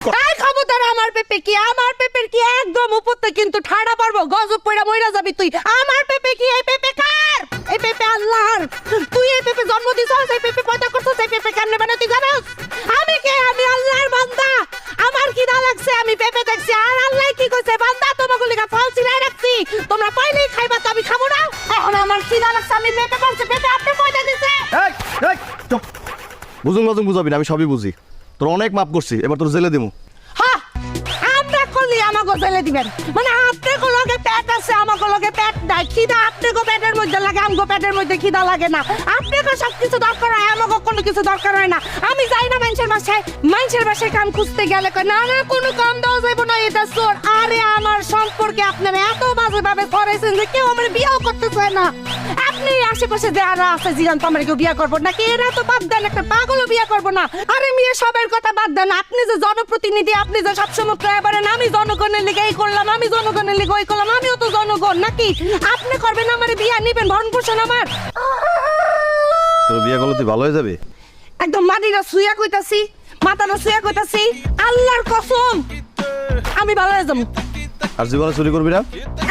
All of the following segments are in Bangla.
এই খবরদার, আমার পেপে কি, আমার পেপের কি একদম উপরতে কিন্তু ঠাড়া পারবো, গজব পয়রা মইরা যাবি তুই। আমার পেপে কি, এই পেপে কার? এই পেপে আল্লাহর। তুই এই পেপে জন্ম দিছস, এই পেপে পয়দা করছস, এই পেপে কেমনে বানাই তুই জানোস? আমি কে? আমি আল্লাহর বান্দা। আমার খিদা লাগছে, আমি পেপে দেখছি, আর আল্লাহ কি কইছে, বান্দা তোমাকে লিগা ফল ছিলাই রাখছি, তোমরা পাইলেই খাইবা, তো আমি খাবো না। এখন আমার খিদা লাগছে, আমি পেপে বলছি, পেপে আপনি পয়দা দিছে। বুঝুন বুঝুন বুঝাবি না, আমি সবই বুঝি। তোর অনেক মাপ করছি, এবার তোর জেলে দিমু। হ্যাঁ, আমরা করলি আমাকে জেলে দিবেন, মানে আপনাকে লগে পেট আছে, আমাকে লগে পেট নাই। খিদা আপনাকে পেটের মধ্যে লাগে, আমাকে পেটের মধ্যে খিদা লাগে না। আপনাকে সবকিছু দরকার হয়, আমাকে কোনো কিছু দরকার হয় না। আমি যাই না মানুষের বাসায় কাম খুঁজতে গেলে কয়, না না কোনো কাম দেওয়া যাইব না, এটা চোর। আরে আমার সম্পর্কে আপনারা এত বাজে ভাবে করেছেন যে কেউ আমার বিয়েও করতে চায় না। আপনি আশেপাশে যারা আছে জিগান তো আমার কেউ বিয়ে করবো নাকি? এরা তো বাদ দেন, একটা পাগলও বিয়ে করবো না। আরে মেয়ে সবের কথা বাদ দেন, আপনি যে জনপ্রতিনিধি, আপনি যে সবসময় প্রায় বলেন আমি জনগণের লিগে এই করলাম, আমি জনগণের লিগে ওই করলাম, আমিও তো জনগণ নাকি? আপনি করবেন আমার বিয়ে, নিবেন ভরণ পোষণ আমার। তোর বিয়ে করলে তুই ভালো হয়ে যাবে। একদম মাটিটা শুয়া কইতাছি, মাথাটা শুয়া কইতাছি, আল্লাহর কসম আমি ভালো হয়ে যাবো। আর জীবনে চুরি করবি না?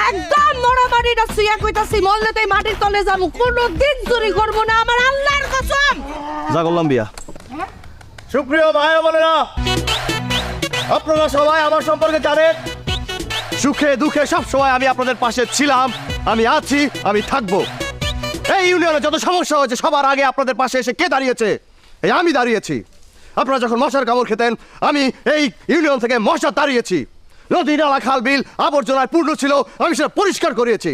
একদম মরা মাটিটা শুয়া কইতাছি, মরলে তো এই মাটির তলে যাবো, কোনোদিন চুরি করবো না, আমার আল্লাহর কসম। যা করলাম বিয়া। সুপ্রিয় ভাই বোনেরা, আপনারা সবাই আমার সম্পর্কে জানেন, সুখে দুঃখে সব সময় আমি আপনাদের পাশে ছিলাম, আমি আছি, আমি থাকবো। এই ইউনিয়নে যত সমস্যা হয়েছে সবার আগে আপনাদের পাশে এসে কে দাঁড়িয়েছে? এই আমি দাঁড়িয়েছি। আপনারা যখন মশার কামড় খেতেন, আমি এই ইউনিয়ন থেকে মশা তাড়িয়েছি। নদী নালা খাল বিল আবর্জনায় পূর্ণ ছিল, আমি সেটা পরিষ্কার করিয়েছি।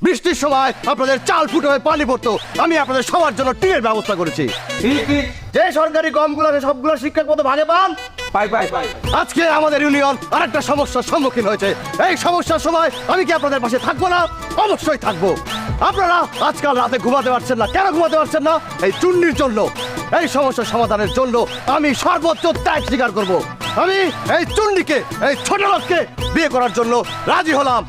বৃষ্টির সময় আপনাদের চাল ফুটো হয়ে পানি পড়তো, আমি আপনাদের সবার জন্য টিনের ব্যবস্থা করেছি। যে সরকারি কমগুলো আছে সবগুলো শিক্ষক মতো ভাগে পান। আজকে আমাদের ইউনিয়ন আরেকটা সমস্যার সম্মুখীন হয়েছে। এই সমস্যার সময় আমি কি আপনাদের পাশে থাকবো না? অবশ্যই থাকবো। আপনারা আজকাল রাতে ঘুমাতে পারছেন না, কেন ঘুমাতে পারছেন না? এই চুন্নির জন্য। এই সমস্যার সমাধানের জন্য আমি সর্বোচ্চ ত্যাগ স্বীকার করব। আমি এই চুন্নিকে, এই ছোট লোককে বিয়ে করার জন্য রাজি হলাম।